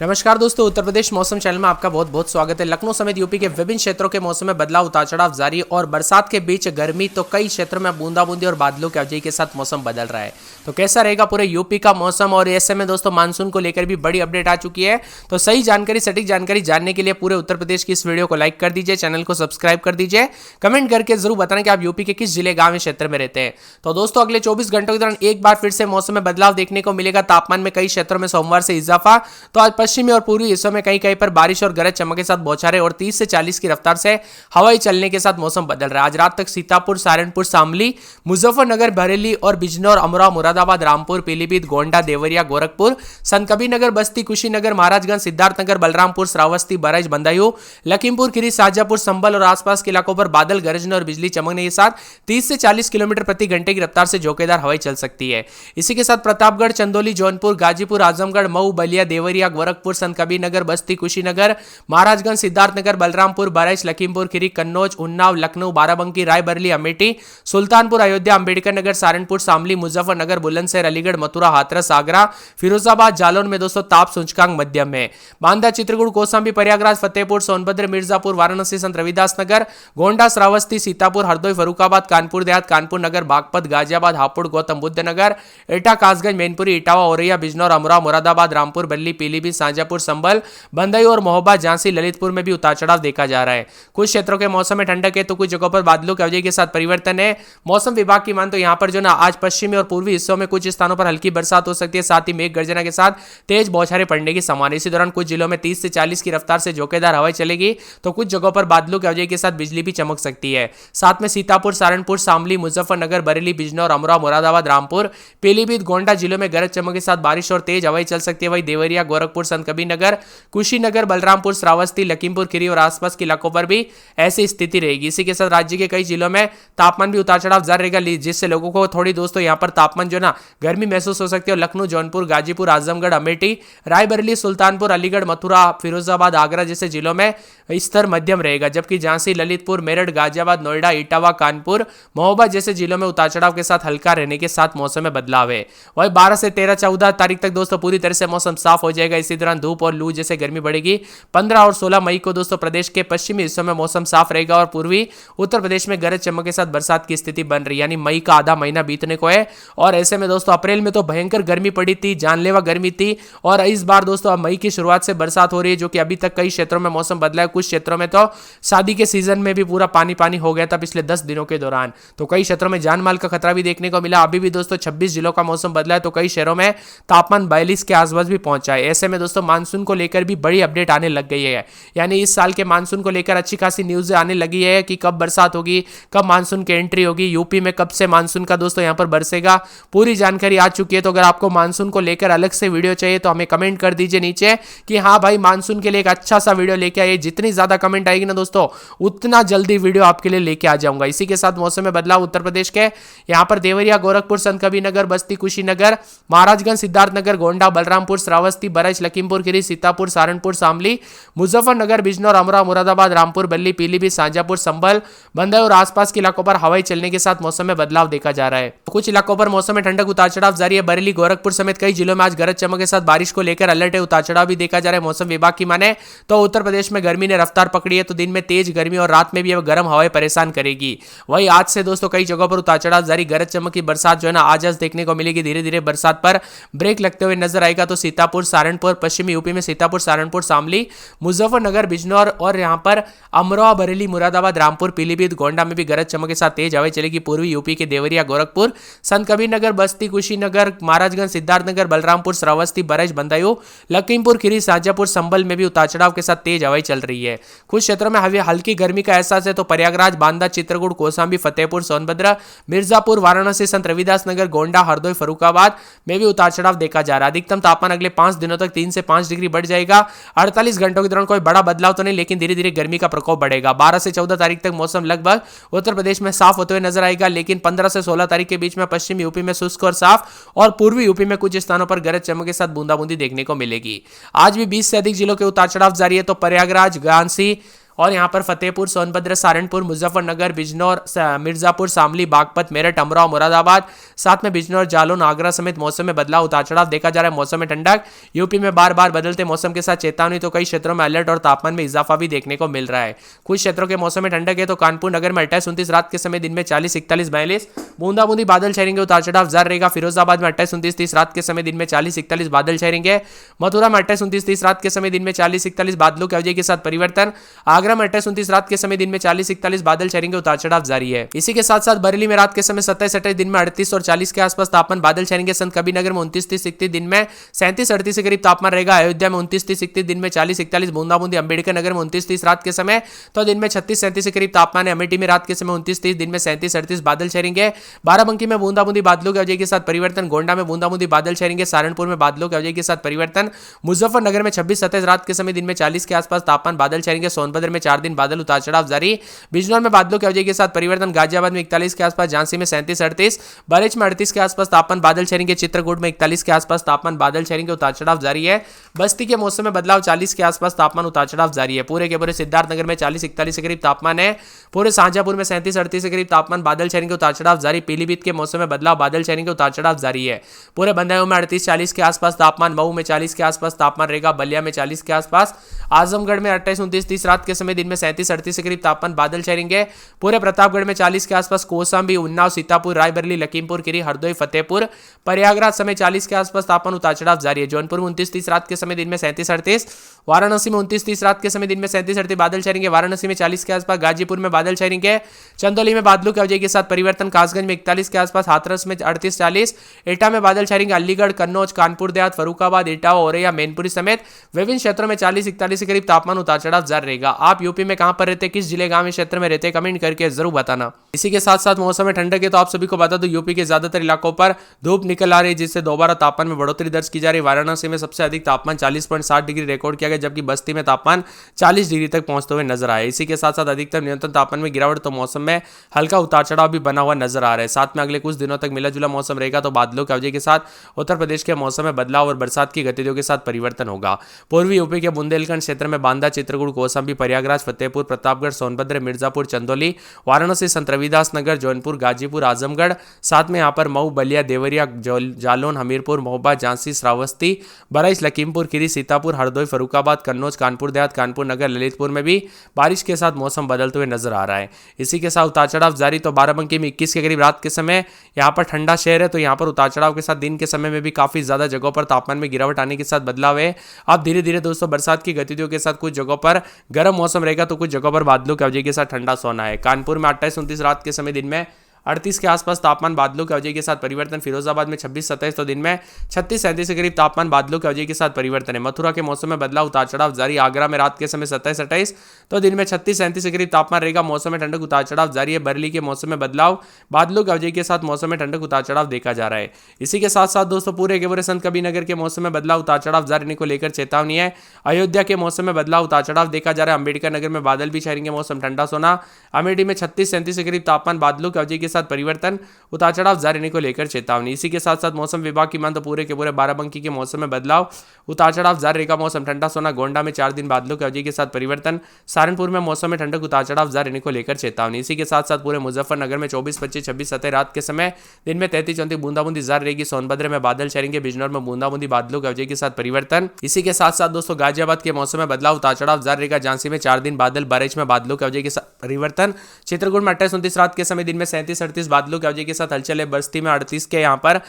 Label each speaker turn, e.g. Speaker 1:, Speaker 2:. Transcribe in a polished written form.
Speaker 1: नमस्कार दोस्तों, उत्तर प्रदेश मौसम चैनल में आपका बहुत बहुत स्वागत है। लखनऊ समेत यूपी के विभिन्न क्षेत्रों के मौसम में बदलाव उतार चढ़ाव जारी और बरसात के बीच गर्मी, तो कई क्षेत्रों में बूंदाबूंदी और बादलों की अवधि के साथ मौसम बदल रहा है। तो कैसा रहेगा पूरे यूपी का मौसम, और ऐसे में दोस्तों मानसून को लेकर भी बड़ी अपडेट आ चुकी है। तो सही जानकारी, सटीक जानकारी जानने के लिए पूरे उत्तर प्रदेश की इस वीडियो को लाइक कर दीजिए, चैनल को सब्सक्राइब कर दीजिए, कमेंट करके जरूर बताएं कि आप यूपी के किस जिले, गांव, क्षेत्र में रहते हैं। तो दोस्तों अगले 24 घंटों के दौरान एक बार फिर से मौसम में बदलाव देखने को मिलेगा। तापमान में कई क्षेत्रों में सोमवार से इजाफा। तो आज पश्चिमी और पूर्वी हिस्सों में कहीं पर बारिश और गरज चमक के साथ बौछारें और 30 से 40 की रफ्तार से हवाई चलने के साथ मौसम बदल रहा है। आज रात तक सीतापुर, सहारनपुर, शामली, मुजफ्फरनगर, बरेली और बिजनौर, अमरोहा, मुरादाबाद, रामपुर, पीलीभीत, गोंडा, देवरिया, गोरखपुर, संतकबीरनगर, बस्ती, कुशीनगर, महाराजगंज, सिद्धार्थनगर, बलरामपुर, श्रावस्ती, बहराइच, बदायूं, लखीमपुर खीरी, शाहजहांपुर, संभल और आसपास के इलाकों पर बादल गरजने और बिजली चमकने के साथ 30 से 40 किलोमीटर प्रति घंटे की रफ्तार से झोंकेदार हवाएं चल सकती है। इसी के साथ प्रतापगढ़, चंदौली, जौनपुर, गाजीपुर, आजमगढ़, मऊ, बलिया, देवरिया, गोरखपुर, संतकबीरनगर, बस्ती, कुशीनगर, महाराजगंज, सिद्धार्थनगर, बलरामपुर, बहराइच, लखीमपुर खीरी, कन्नौज, उन्नाव, लखनऊ, बाराबंकी, रायबरेली, अमेठी, सुल्तानपुर, अयोध्या, अंबेडकर नगर, सहारनपुर, शामली, मुजफ्फरनगर, बुलंदशहर, अलीगढ़, मथुरा, हाथरस, आगरा, फिरोजाबाद, जालौन में दोस्तों ताप सूचकांक मध्यम है। बांदा, चित्रकूट, कौशाम्बी, प्रयागराज, फतेहपुर, सोनभद्र, मिर्जापुर, वाराणसी, संत रविदास नगर, गोंडा, श्रावस्ती, सीतापुर, हरदोई, फरुखाबाद, कानपुर देहात, कानपुर नगर, बागपत, गाजियाबाद, हापुड़, गौतम बुद्ध नगर, एटा, कासगंज, मैनपुरी, इटावा, औरैया, बिजनौर, अमरोहा, मुरादाबाद, रामपुर, बल्ली, पीलीभीत, शाहजहांपुर, संभल, बंदई और महोबा, झांसी, ललितपुर में भी उतार चढ़ाव देखा जा रहा है। कुछ क्षेत्रों के मौसम में ठंडक है तो कुछ जगहों पर बादलों की अवधि के साथ परिवर्तन है। मौसम विभाग की मान तो यहाँ पर जो ना आज पश्चिमी और पूर्वी हिस्सों में कुछ स्थानों पर हल्की बरसात हो सकती है, साथ ही मेघ गर्जना के साथ तेज बौछारें पड़ने की संभावना। इसी दौरान कुछ जिलों में 30 से 40 की रफ्तार से झोंकेदार हवाएं चलेगी, तो कुछ जगहों पर बादलों की अवधि के साथ बिजली भी चमक सकती है। साथ में सीतापुर, सहारनपुर, शामली, मुजफ्फरनगर, बरेली, बिजनौर, अमरोहा, मुरादाबाद, रामपुर, पीलीभीत, गोंडा जिलों में गरज चमक के साथ बारिश और तेज हवाएं चल सकती है। वहीं देवरिया, गोरखपुर, संतकबीरनगर, कुशीनगर, बलरामपुर, श्रावस्ती, लखीमपुर खीरी और आसपास के इलाकों पर भी ऐसी स्थिति रहेगी। इसी के साथ राज्य के कई जिलों में तापमान भी उतार चढ़ाव जारी रहेगा, जिससे लोगों को थोड़ी दोस्तों यहाँ पर तापमान जो ना गर्मी महसूस हो सकती है। और लखनऊ, जौनपुर, गाजीपुर, आजमगढ़, अमेठी, रायबरेली, सुल्तानपुर, अलीगढ़, मथुरा, फिरोजाबाद, आगरा जैसे जिलों में स्तर मध्यम रहेगा, जबकि झांसी, ललितपुर, मेरठ, गाजियाबाद, नोएडा, इटावा, कानपुर, महोबा जैसे जिलों में उतार चढ़ाव के साथ हल्का रहने के साथ मौसम में बदलाव है। वही 12 से 13, 14 तारीख तक दोस्तों पूरी तरह से मौसम साफ हो जाएगा। इसी दौरान धूप और लू जैसे गर्मी बढ़ेगी। 15 और 16 मई को दोस्तों प्रदेश के पश्चिमी हिस्सों में मौसम साफ रहेगा और पूर्वी उत्तर प्रदेश में गरज चमक के साथ बरसात की स्थिति बन रही है, यानी मई का आधा महीना बीतने को है। और ऐसे में दोस्तों अप्रैल में तो भयंकर गर्मी पड़ी थी, जानलेवा गर्मी थी, और इस बार दोस्तों मई की शुरुआत से बरसात हो रही है, जो कि अभी तक कई क्षेत्रों में मौसम बदला है। कुछ क्षेत्रों में तो शादी के सीजन में भी पूरा पानी पानी हो गया था पिछले 10 दिनों के दौरान। तो कई क्षेत्रों में जान माल का खतरा भी देखने को मिला। अभी भी दोस्तों 26 जिलों का मौसम बदला है, तो कई शहरों में तापमान 42 के आसपास भी पहुंचा है। ऐसे में दोस्तों मानसून को लेकर भी बड़ी अपडेट आने लग गई है, यानी इस साल के मानसून को लेकर अच्छी खासी न्यूज आने लगी है कि कब बरसात होगी, कब मानसून की एंट्री होगी, यूपी में कब से मानसून का दोस्तों यहां पर बरसेगा, पूरी जानकारी आ चुकी है। तो अगर आपको मानसून को लेकर अलग से वीडियो चाहिए तो हमें कमेंट कर दीजिए नीचे कि हाँ भाई मानसून के लिए एक अच्छा सा वीडियो लेके आइए। जितनी ज्यादा कमेंट आएगी ना दोस्तों, उतना जल्दी वीडियो आपके लिए लेके आ जाऊंगा। इसी के साथ मौसम में बदलाव उत्तर प्रदेश के यहाँ पर देवरिया, गोरखपुर, संतकबीरनगर, बस्ती, कुशीनगर, महाराजगंज, सिद्धार्थनगर, गोंडा, बलरामपुर, श्रावस्ती, बहराइच, लखीमपुर खीरी, सीतापुर, सहारनपुर, शामली, मुजफ्फरनगर, बिजनौर, अमरोहा, मुरादाबाद, रामपुर, बल्ली, पीलीभीत, शाहजहांपुर, संभल, बंदई और आसपास के इलाकों पर हवाई चलने के साथ मौसम में बदलाव देखा जा रहा है। कुछ इलाकों पर मौसम में ठंडक उतार चढ़ाव जारी है। बरेली, गोरखपुर समेत कई जिलों में आज गरज चमक के साथ बारिश को लेकर अलर्ट है। उतार चढ़ाव भी देखा जा रहा है। मौसम विभाग की माने तो उत्तर प्रदेश में गर्मी ने रफ्तार पकड़ी है, तो दिन में तेज गर्मी और रात में भी गर्म हवाएं परेशान करेगी। वही आज से दोस्तों कई जगहों पर उतार चढ़ाव जारी। गरज चमक की बरसात जो है ना आज देखने को मिलेगी। धीरे धीरे बरसात पर ब्रेक लगते हुए नजर आएगा। तो सीतापुर, सहारनपुर, पश्चिमी यूपी में सीतापुर, सहारनपुर, शामली, मुजफ्फरनगर, बिजनौर और यहां पर अमरोहा, बरेली, मुरादाबाद, रामपुर, पीलीभीत, गोंडा में भी गरज चमक के साथ तेज हवाएं चलेगी। पूर्वी यूपी के देवरिया, गोरखपुर, संतकबीरनगर, बस्ती, कुशीनगर, महाराजगंज, सिद्धार्थनगर, बलरामपुर, श्रावस्ती, बहराइच, बदायूं, लखीमपुर खीरी, शाहजहांपुर, संभल में भी उतार चढ़ाव के साथ तेज हवाएं चल रही है। कुछ क्षेत्रों में हल्की गर्मी का एहसास है। तो प्रयागराज, बांदा, चित्रकूट, कौशाम्बी, फतेहपुर, सोनभद्र, मिर्जापुर, वाराणसी, संत रविदास नगर, गोंडा, हरदोई, फरुखाबाद में भी उतार चढ़ाव देखा जा रहा है। अधिकतम तापमान अगले 5 दिनों तक 3 से 5 डिग्री बढ़ जाएगा। 48 घंटों के दौरान कोई बड़ा बदलाव तो नहीं, लेकिन धीरे धीरे गर्मी का प्रकोप बढ़ेगा। 12 से 14 तारीख तक मौसम लगभग उत्तर प्रदेश में साफ होते हुए नजर आएगा, लेकिन 15 से 16 तारीख के बीच में पश्चिम यूपी में शुष्क और साफ, और पूर्वी यूपी में कुछ स्थानों पर गरज चमक के साथ बूंदाबूंदी देखने को मिलेगी। आज भी 20 से अधिक जिलों के उतार चढ़ाव जारी है। तो प्रयागराज, झांसी और यहाँ पर फतेहपुर, सोनभद्र, सहारनपुर, मुजफ्फरनगर, बिजनौर, मिर्जापुर, शामली, बागपत, मेरठ, अमरोहा, मुरादाबाद, साथ में बिजनौर, जालौन, आगरा समेत मौसम में बदलाव उतार चढ़ाव देखा जा रहा है। मौसम में ठंडक, यूपी में बार बार बदलते मौसम के साथ चेतावनी, तो कई क्षेत्रों में अलर्ट और तापमान में इजाफा भी देखने को मिल रहा है। कुछ क्षेत्रों के मौसम में ठंडक है तो कानपुर नगर में 28-29 रात के समय, दिन में 40, 41, 42 बूंदाबूंदी बादल छाएंगे, उतार चढ़ाव जारी रहेगा। फिरोजाबाद में 28-29-30 रात के समय, दिन में 40, 41 बादल छाएंगे। मथुरा में 28-29-30 रात के समय, दिन में 40, 41 बादलों की अवधि के साथ परिवर्तन। आगरा में 28-29 रात के समय, दिन में 40, 41 बादल छाएंगे, उतार चढ़ाव जारी है। इसी के साथ साथ बरेली में रात के समय 27-28, दिन में 38 और 40 के आसपास तापमान बादल छाएंगे। संत कबीरनगर में 29-30-31, दिन में 37-38 के करीब तापमान रहेगा। अयोध्या में 29-30-31, दिन में 40-41 बूंदाबूंदी। अंबेडकर नगर में 29-30 रात के समय तो दिन में 36-37 के करीब तापमान है। अमेठी में रात के समय 29-30, दिन में 37-38 बादल छाएंगे। बाराबंकी में बूंदाबूंदी बादलों की अवधि के साथ परिवर्तन। गोंडा में बूंदाबूंदी बादल छाएंगे। सहारनपुर में बादलों की अवधि के साथ परिवर्तन। मुजफ्फरनगर में 26-27 रात के समय, दिन में 40 के आसपास तापमान बादल छाएंगे। सोनभद्र में 4 दिन बादल, उतार चढ़ाव जारी। बिजनौर में बादलों की अवधि के साथ परिवर्तन। गाजियाबाद में 41 के आसपास, झांसी में 37-38, बरेच में 38 के आसपास तापमान बादल छाएंगे। चित्रकूट में 41 के आसपास तापमान बादल छाएंगे, उतार चढ़ाव जारी है। बस्ती के मौसम में बदलाव, 40 के आसपास तापमान, उतार चढ़ाव जारी है। पूरे के पूरे सिद्धार्थनगर में 40-41 के करीब तापमान है। पूरे शाहजहांपुर में 37-38 के करीब तापमान बादल छाएंगे, उतार चढ़ाव जारी। पीलीभीत के मौसम में बदलाव, बादल छाएंगे, उतार चढ़ाव जारी है। पूरे बंदायूं में 38-40 के आसपास तापमान। मऊ में 40 के आसपास तापमान रहेगा। बलिया में 40 के आसपास। आजमगढ़ में 28-29-30 रात के समय, दिन में 37-38 के करीब तापमान बादल छाएंगे। पूरे प्रतापगढ़ में 40 के आसपास। कौशाम्बी, उन्नाव, सीतापुर, रायबरेली, लखीमपुर खीरी, हरदोई, फतेहपुर, प्रयागराज समय 40 के आसपास तापमान, उतार चढ़ाव जारी है। जौनपुर में 29-30 रात के समय, दिन में 37-38। वाराणसी में 29-30 रात के समय, दिन में 37-38 बादल छाएंगे। वाराणसी में 40 के आसपास। गाजीपुर में बादल छाएंगे। चंदौली में बादलों की अवधि के साथ परिवर्तन। कासगंज में 41 के आसपास। हाथरस में 38-40। एटा में बादल छाएंगे। अलीगढ़, कन्नौज, कानपुर देहात, फरुखाबाद, इटावा, औरैया, मैनपुरी समेत विभिन्न क्षेत्रों में 40-41 के करीब तापमान, उतार चढ़ाव जारी रहेगा। आप यूपी में कहां पर रहते, किस जिले गांव में क्षेत्र में रहते, कमेंट करके जरूर बताना। इसी के साथ साथ मौसम में ठंडक है तो आप सभी को बता दो यूपी के ज्यादातर इलाकों पर धूप निकल आ रही है, जिससे दोबारा तापमान में बढ़ोतरी दर्ज की जा रही है। वाराणसी में सबसे अधिक तापमान 40.7 डिग्री रिकॉर्ड किया गया, जबकि बस्ती में तापमान 40 डिग्री तक पहुंचते हुए नजर आए। इसी के साथ साथ अधिकतम न्यूनतम तापमान में गिरावट, तो मौसम में हल्का उतार चढ़ाव भी बना हुआ नजर आ रहा है। साथ में अगले कुछ दिनों तक मिला जुला मौसम रहेगा, तो बादलों की अवधि के साथ उत्तर प्रदेश के मौसम में बदलाव और बरसात की गतिविधियों के साथ परिवर्तन होगा। पूर्वी यूपी के बुंदेलखंड क्षेत्र में बांदा, चित्रकूट, कौशाम्बी, प्रयागराज, फतेहपुर, प्रतापगढ़, सोनभद्र, मिर्जापुर, चंदौली, वाराणसी, संत रविदास नगर, जौनपुर, गाजीपुर, आजमगढ़, साथ में यहाँ पर मऊ, बलिया, देवरिया, जालौन, हमीरपुर, महोबा, झांसी, श्रावस्ती, बराइच, लखीमपुर खीरी, सीतापुर, हरदोई, फरुखाबाद, कन्नौज, कानपुर देहात, कानपुर नगर, ललितपुर में भी बारिश के साथ मौसम बदलते हुए नजर आ रहा है। इसी के साथ उतार चढ़ाव जारी। तो बाराबंकी में 21 के करीब रात के समय, यहाँ पर ठंडा शहर है तो यहाँ पर उतार चढ़ाव के साथ दिन के समय में भी काफी ज्यादा जगहों पर तापमान में गिरावट आने के साथ बदलाव है। अब धीरे धीरे दोस्तों बरसात की गतिविधियों के साथ कुछ जगहों पर गर्म मौसम रहेगा, तो कुछ जगहों पर बादलों की अवधि के साथ ठंडा सोना है। कानपुर में 28-29 रात के समय, दिन में 38 के आसपास तापमान बादलों की अवधि के साथ परिवर्तन। फिरोजाबाद में 26-27 तो दिन में 36-37 के करीब तापमान बादलों की अवधि के साथ परिवर्तन है। मथुरा के मौसम में बदलाव, उतार चढ़ाव जारी। आगरा में रात के समय 27-28 तो दिन में 36-37 के करीब तापमान रहेगा। मौसम में ठंडक, उतार चढ़ाव जारी है। बरेली के मौसम में बदलाव, बादलों की अवधि के साथ मौसम में ठंडक, उतार चढ़ाव देखा जा रहा है। इसी के साथ साथ दोस्तों पूरे के पूरे संत कबीरनगर के मौसम में बदलाव, उतार चढ़ाव जारी को लेकर चेतावनी है। अयोध्या के मौसम में बदलाव, उतार चढ़ाव देखा जा रहा है। अंबेडकर नगर में बादल भी छाएंगे, मौसम ठंडा सोना। अमेठी में 36-37 के करीब तापमान, बादलों की अवधि के साथ परिवर्तन, उतार चढ़ाव जारी रहने को लेकर चेतावनी। इसी के साथ साथ मौसम विभाग की मान तो पूरे के पूरे बाराबंकी के मौसम में बदलाव, उतार चढ़ाव जारी रहेगा। मौसम ठंडा सोना। गोंडा में 4 दिन बादलों की अवधि के साथ परिवर्तन। सहारनपुर में मौसम में ठंडक, उतार चढ़ाव जारी रहने को लेकर चेतावनी। इसी के साथ साथ पूरे मुजफ्फरनगर में 24-25-26-27 रात के समय, दिन में 33-34 बूंदाबूंदी जारी रहेगी। सोनभद्र में बादल छाएंगे। बिजनौर में बूंदाबूंदी बादलों की अवधि के साथ परिवर्तन। इसी के साथ साथ दोस्तों गाजियाबाद के मौसम में बदलाव, उतार चढ़ाव जारी रहेगा। झांसी में 4 दिन बादल, बरेच में बादलों की अवधि के साथ परिवर्तन। चित्रकूट में 28-29 रात के समय, दिन में 37-38 बादलों की अवधि के साथ हलचल है। बस्ती में 38 के यहाँ पर